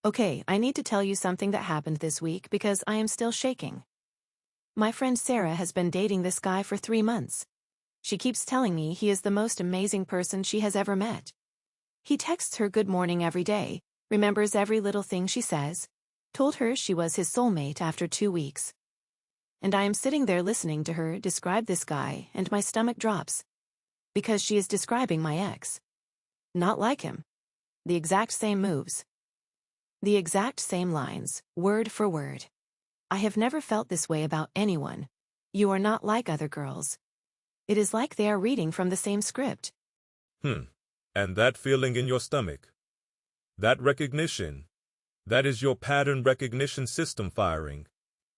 Okay, I need to tell you something that happened this week because I am still shaking. My friend Sarah has been dating this guy for 3 months. She keeps telling me he is the most amazing person she has ever met. He texts her good morning every day, remembers every little thing she says, told her she was his soulmate after 2 weeks. And I am sitting there listening to her describe this guy and my stomach drops. Because she is describing my ex. Not like him. The exact same moves. The exact same lines, word for word. I have never felt this way about anyone. You are not like other girls. It is like they are reading from the same script. And that feeling in your stomach. That recognition. That is your pattern recognition system firing.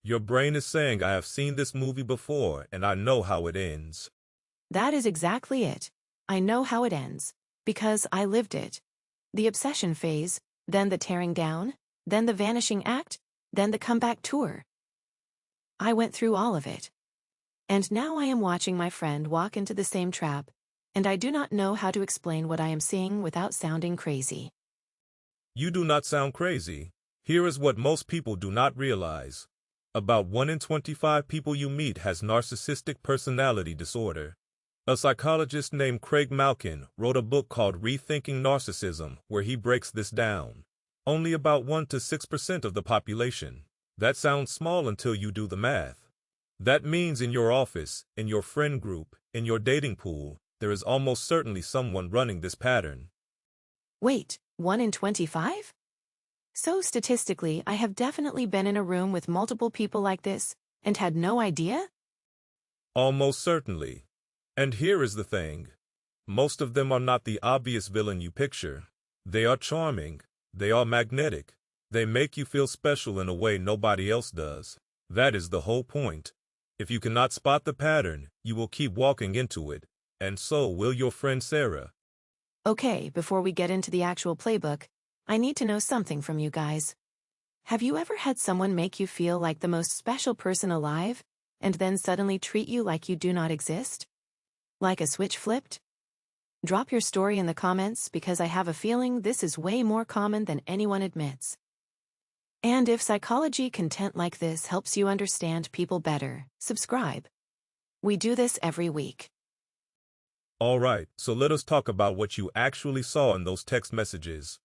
Your brain is saying, I have seen this movie before and I know how it ends. That is exactly it. I know how it ends. Because I lived it. The obsession phase, then the tearing down, then the vanishing act, then the comeback tour. I went through all of it. And now I am watching my friend walk into the same trap, and I do not know how to explain what I am seeing without sounding crazy. You do not sound crazy. Here is what most people do not realize. About 1 in 25 people you meet has narcissistic personality disorder. A psychologist named Craig Malkin wrote a book called Rethinking Narcissism where he breaks this down. Only about 1 to 6% of the population. That sounds small until you do the math. That means in your office, in your friend group, in your dating pool, there is almost certainly someone running this pattern. Wait, 1 in 25? So statistically, I have definitely been in a room with multiple people like this, and had no idea? Almost certainly. And here is the thing. Most of them are not the obvious villain you picture. They are charming. They are magnetic. They make you feel special in a way nobody else does. That is the whole point. If you cannot spot the pattern, you will keep walking into it. And so will your friend Sarah. Okay, before we get into the actual playbook, I need to know something from you guys. Have you ever had someone make you feel like the most special person alive, and then suddenly treat you like you do not exist? Like a switch flipped? Drop your story in the comments because I have a feeling this is way more common than anyone admits. And if psychology content like this helps you understand people better, subscribe. We do this every week. All right, so let us talk about what you actually saw in those text messages.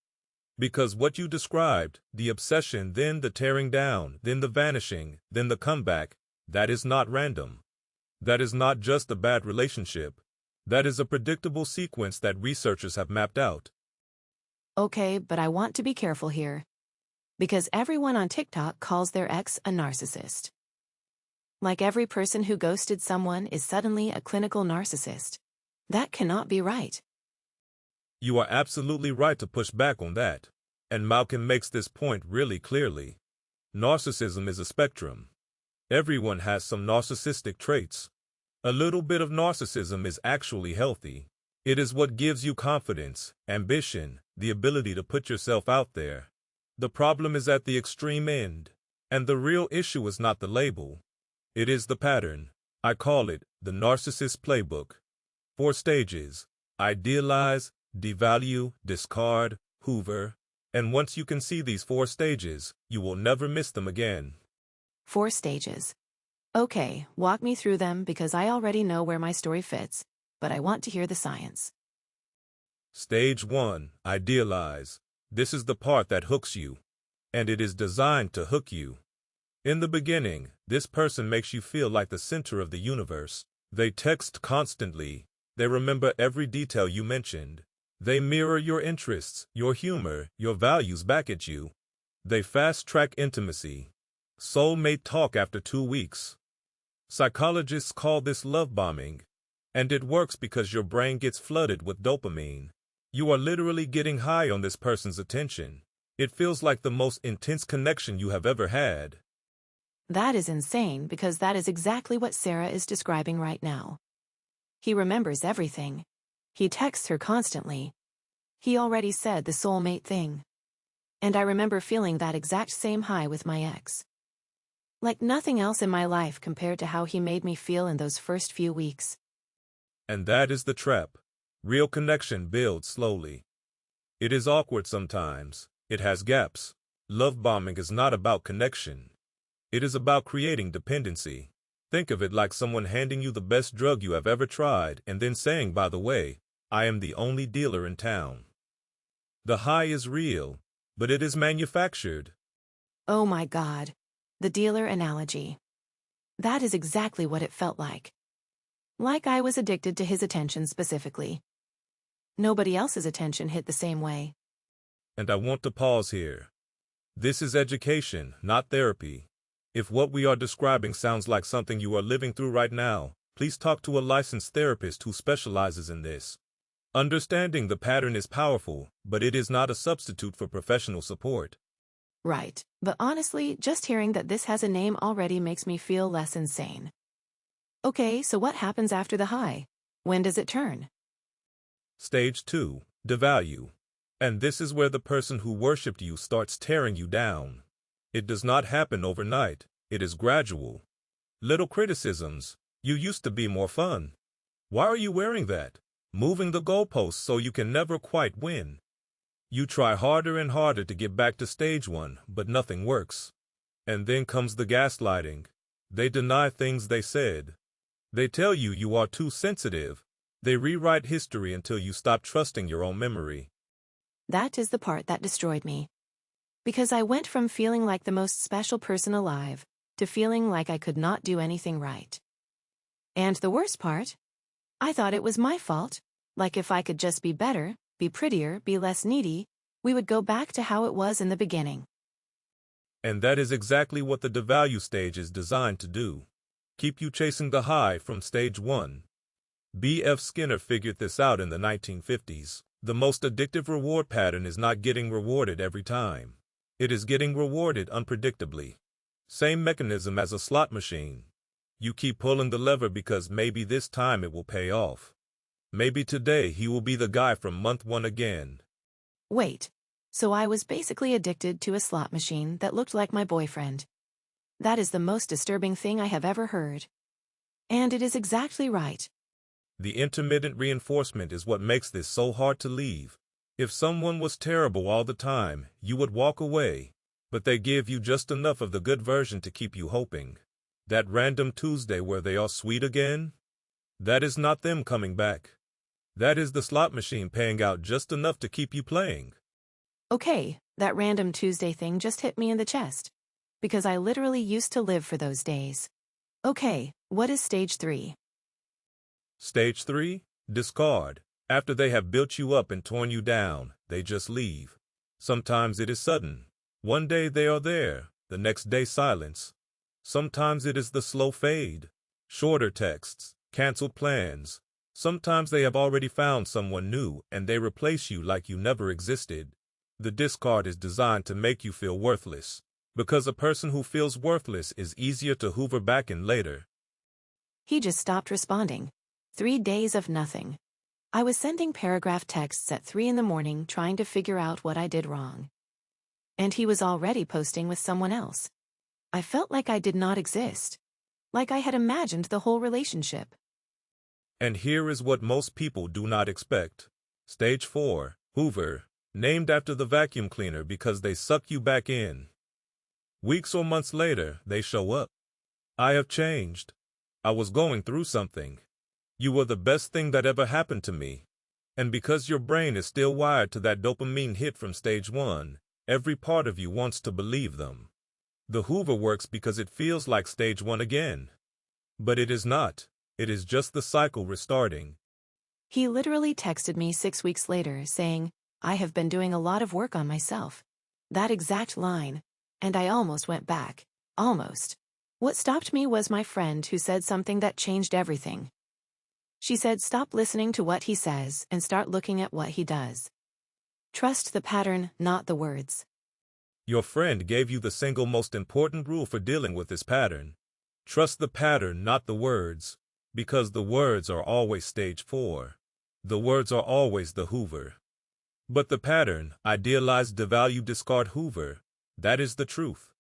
Because what you described, the obsession, then the tearing down, then the vanishing, then the comeback, that is not random. That is not just a bad relationship. That is a predictable sequence that researchers have mapped out. Okay, but I want to be careful here. Because everyone on TikTok calls their ex a narcissist. Like every person who ghosted someone is suddenly a clinical narcissist. That cannot be right. You are absolutely right to push back on that. And Malcolm makes this point really clearly. Narcissism is a spectrum. Everyone has some narcissistic traits. A little bit of narcissism is actually healthy. It is what gives you confidence, ambition, the ability to put yourself out there. The problem is at the extreme end. And the real issue is not the label. It is the pattern. I call it the narcissist playbook. 4 stages: idealize, devalue, discard, Hoover. And once you can see these 4 stages, you will never miss them again. 4 stages. Okay, walk me through them because I already know where my story fits, but I want to hear the science. Stage 1, idealize. This is the part that hooks you. And it is designed to hook you. In the beginning, this person makes you feel like the center of the universe. They text constantly. They remember every detail you mentioned. They mirror your interests, your humor, your values back at you. They fast-track intimacy. Soulmate talk after 2 weeks. Psychologists call this love bombing. And it works because your brain gets flooded with dopamine. You are literally getting high on this person's attention. It feels like the most intense connection you have ever had. That is insane because that is exactly what Sarah is describing right now. He remembers everything. He texts her constantly. He already said the soulmate thing. And I remember feeling that exact same high with my ex. Like nothing else in my life compared to how he made me feel in those first few weeks. And that is the trap. Real connection builds slowly. It is awkward sometimes. It has gaps. Love bombing is not about connection. It is about creating dependency. Think of it like someone handing you the best drug you have ever tried and then saying, by the way, I am the only dealer in town. The high is real, but it is manufactured. Oh my God. The dealer analogy. That is exactly what it felt like. Like I was addicted to his attention specifically. Nobody else's attention hit the same way. And I want to pause here. This is education, not therapy. If what we are describing sounds like something you are living through right now, please talk to a licensed therapist who specializes in this. Understanding the pattern is powerful, but it is not a substitute for professional support. Right, but honestly, just hearing that this has a name already makes me feel less insane. Okay, so what happens after the high? When does it turn? Stage 2, Devalue. And this is where the person who worshipped you starts tearing you down. It does not happen overnight, it is gradual. Little criticisms. You used to be more fun. Why are you wearing that? Moving the goalposts so you can never quite win. You try harder and harder to get back to stage 1, but nothing works. And then comes the gaslighting. They deny things they said. They tell you you are too sensitive. They rewrite history until you stop trusting your own memory. That is the part that destroyed me. Because I went from feeling like the most special person alive to feeling like I could not do anything right. And the worst part? I thought it was my fault. Like if I could just be better, be prettier, be less needy, we would go back to how it was in the beginning. And that is exactly what the devalue stage is designed to do. Keep you chasing the high from stage 1. B.F. Skinner figured this out in the 1950s. The most addictive reward pattern is not getting rewarded every time. It is getting rewarded unpredictably. Same mechanism as a slot machine. You keep pulling the lever because maybe this time it will pay off. Maybe today he will be the guy from month 1 again. Wait, so I was basically addicted to a slot machine that looked like my boyfriend. That is the most disturbing thing I have ever heard. And it is exactly right. The intermittent reinforcement is what makes this so hard to leave. If someone was terrible all the time, you would walk away, but they give you just enough of the good version to keep you hoping. That random Tuesday where they are sweet again? That is not them coming back. That is the slot machine paying out just enough to keep you playing. Okay, that random Tuesday thing just hit me in the chest. Because I literally used to live for those days. Okay, what is stage 3? Stage 3, discard. After they have built you up and torn you down, they just leave. Sometimes it is sudden. One day they are there, the next day silence. Sometimes it is the slow fade. Shorter texts, canceled plans. Sometimes they have already found someone new and they replace you like you never existed. The discard is designed to make you feel worthless. Because a person who feels worthless is easier to hoover back in later. He just stopped responding. 3 days of nothing. I was sending paragraph texts at 3 in the morning trying to figure out what I did wrong. And he was already posting with someone else. I felt like I did not exist. Like I had imagined the whole relationship. And here is what most people do not expect. Stage 4, Hoover, named after the vacuum cleaner because they suck you back in. Weeks or months later, they show up. I have changed. I was going through something. You were the best thing that ever happened to me. And because your brain is still wired to that dopamine hit from stage 1, every part of you wants to believe them. The Hoover works because it feels like stage 1 again. But it is not. It is just the cycle restarting. He literally texted me 6 weeks later saying, I have been doing a lot of work on myself. That exact line. And I almost went back. Almost. What stopped me was my friend who said something that changed everything. She said stop listening to what he says and start looking at what he does. Trust the pattern, not the words. Your friend gave you the single most important rule for dealing with this pattern. Trust the pattern, not the words. Because the words are always stage 4. The words are always the Hoover. But the pattern, idealize, devalue, discard, Hoover, that is the truth.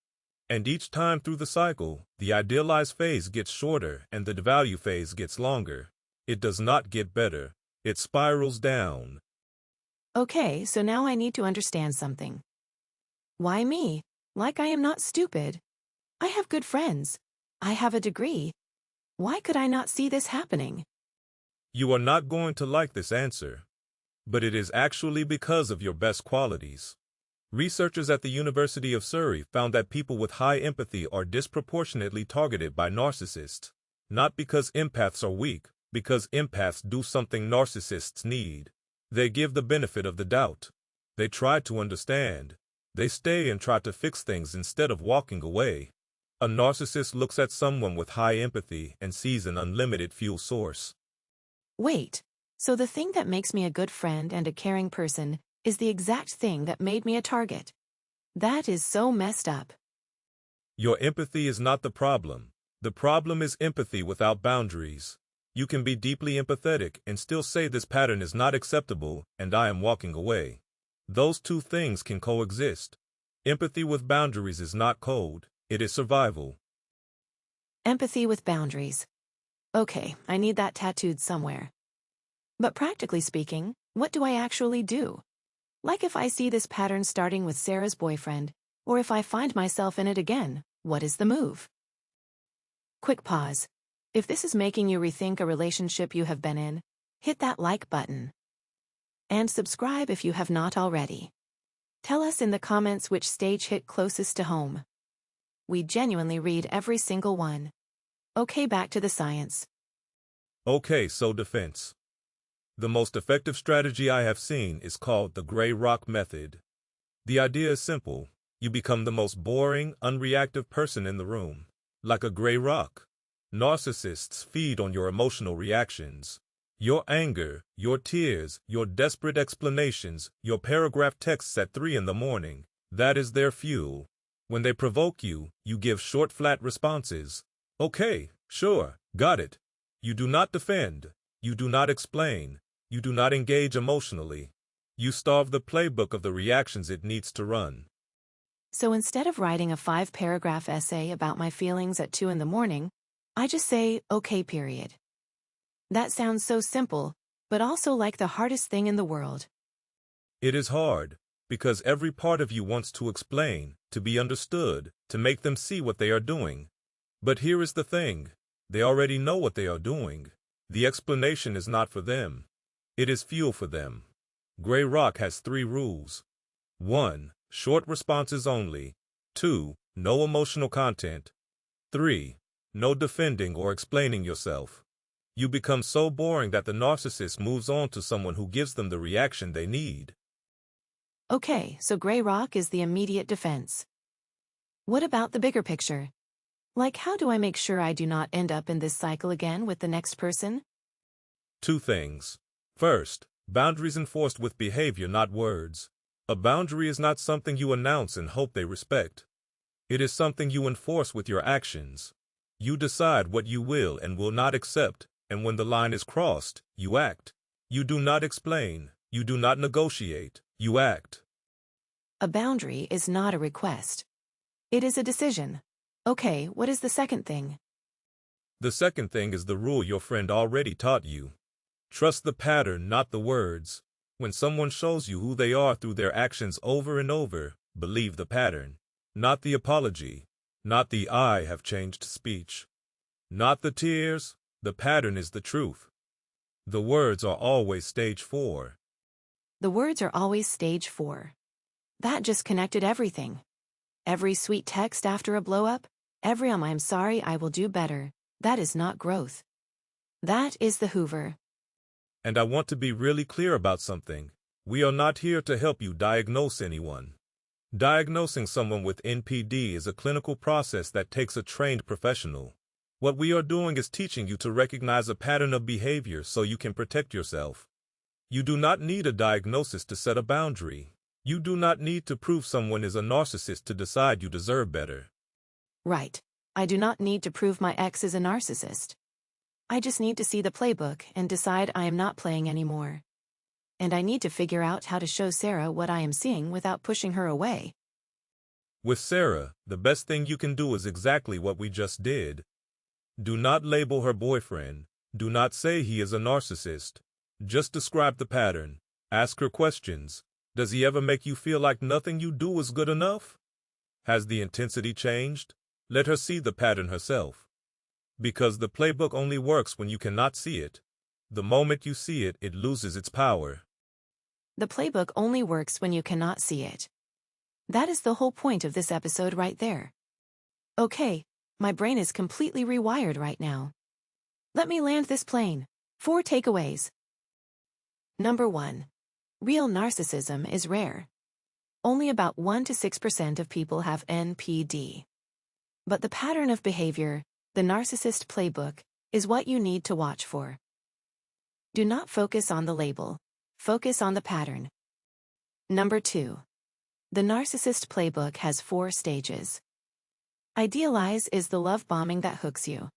And each time through the cycle, the idealized phase gets shorter and the devalue phase gets longer. It does not get better. It spirals down. Okay, so now I need to understand something. Why me? Like I am not stupid. I have good friends. I have a degree. Why could I not see this happening? You are not going to like this answer, but it is actually because of your best qualities. Researchers at the University of Surrey found that people with high empathy are disproportionately targeted by narcissists, not because empaths are weak, because empaths do something narcissists need. They give the benefit of the doubt. They try to understand. They stay and try to fix things instead of walking away. A narcissist looks at someone with high empathy and sees an unlimited fuel source. Wait, so the thing that makes me a good friend and a caring person is the exact thing that made me a target. That is so messed up. Your empathy is not the problem. The problem is empathy without boundaries. You can be deeply empathetic and still say this pattern is not acceptable and I am walking away. Those two things can coexist. Empathy with boundaries is not code, it is survival. Empathy with boundaries. Okay, I need that tattooed somewhere. But practically speaking, what do I actually do? Like if I see this pattern starting with Sarah's boyfriend, or if I find myself in it again, what is the move? Quick pause. If this is making you rethink a relationship you have been in, hit that like button. And subscribe if you have not already. Tell us in the comments which stage hit closest to home. We genuinely read every single one. Okay, back to the science. Okay, so defense. The most effective strategy I have seen is called the gray rock method. The idea is simple. You become the most boring, unreactive person in the room. Like a gray rock. Narcissists feed on your emotional reactions. Your anger, your tears, your desperate explanations, your paragraph texts at 3 in the morning. That is their fuel. When they provoke you, you give short, flat responses. Okay, sure, got it. You do not defend. You do not explain. You do not engage emotionally. You starve the playbook of the reactions it needs to run. So instead of writing a 5-paragraph essay about my feelings at 2 in the morning, I just say, okay, period. That sounds so simple, but also like the hardest thing in the world. It is hard, because every part of you wants to explain, to be understood, to make them see what they are doing. But here is the thing. They already know what they are doing. The explanation is not for them. It is fuel for them. Gray Rock has 3 rules. 1. Short responses only. 2. No emotional content. 3. No defending or explaining yourself. You become so boring that the narcissist moves on to someone who gives them the reaction they need. Okay, so gray rock is the immediate defense. What about the bigger picture? Like, how do I make sure I do not end up in this cycle again with the next person? 2 things. First, boundaries enforced with behavior, not words. A boundary is not something you announce and hope they respect. It is something you enforce with your actions. You decide what you will and will not accept, and when the line is crossed, you act. You do not explain. You do not negotiate. You act. A boundary is not a request. It is a decision. Okay, what is the second thing? The second thing is the rule your friend already taught you. Trust the pattern, not the words. When someone shows you who they are through their actions over and over, believe the pattern. Not the apology. Not the I have changed speech. Not the tears. The pattern is the truth. The words are always stage 4. The words are always stage 4. That just connected everything. Every sweet text after a blow-up, every I'm sorry, I will do better. That is not growth. That is the Hoover. And I want to be really clear about something. We are not here to help you diagnose anyone. Diagnosing someone with NPD is a clinical process that takes a trained professional. What we are doing is teaching you to recognize a pattern of behavior so you can protect yourself. You do not need a diagnosis to set a boundary. You do not need to prove someone is a narcissist to decide you deserve better. Right. I do not need to prove my ex is a narcissist. I just need to see the playbook and decide I am not playing anymore. And I need to figure out how to show Sarah what I am seeing without pushing her away. With Sarah, the best thing you can do is exactly what we just did. Do not label her boyfriend. Do not say he is a narcissist. Just describe the pattern. Ask her questions. Does he ever make you feel like nothing you do is good enough? Has the intensity changed? Let her see the pattern herself. Because the playbook only works when you cannot see it. The moment you see it, it loses its power. The playbook only works when you cannot see it. That is the whole point of this episode right there. Okay, my brain is completely rewired right now. Let me land this plane. 4 takeaways. Number 1. Real narcissism is rare. Only about 1 to 6% of people have NPD. But the pattern of behavior, the narcissist playbook, is what you need to watch for. Do not focus on the label. Focus on the pattern. Number 2. The narcissist playbook has 4 stages. Idealize is the love bombing that hooks you.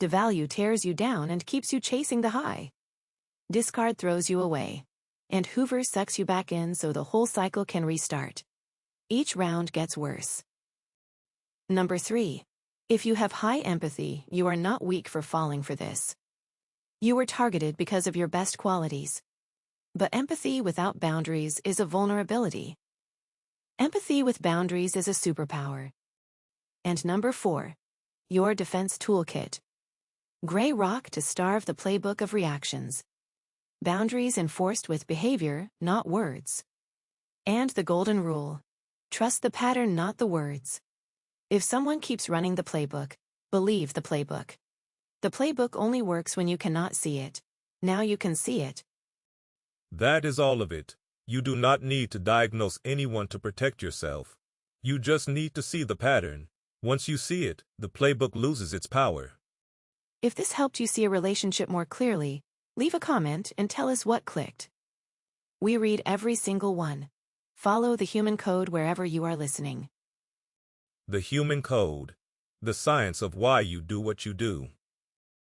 Devalue tears you down and keeps you chasing the high. Discard throws you away. And Hoover sucks you back in so the whole cycle can restart. Each round gets worse. Number 3. If you have high empathy, you are not weak for falling for this. You were targeted because of your best qualities. But empathy without boundaries is a vulnerability. Empathy with boundaries is a superpower. And number 4. Your defense toolkit. Gray rock to starve the playbook of reactions. Boundaries enforced with behavior, not words. And the golden rule. Trust the pattern, not the words. If someone keeps running the playbook, believe the playbook. The playbook only works when you cannot see it. Now you can see it. That is all of it. You do not need to diagnose anyone to protect yourself. You just need to see the pattern. Once you see it, the playbook loses its power. If this helped you see a relationship more clearly, leave a comment and tell us what clicked. We read every single one. Follow the human code wherever you are listening. The human code. The science of why you do what you do.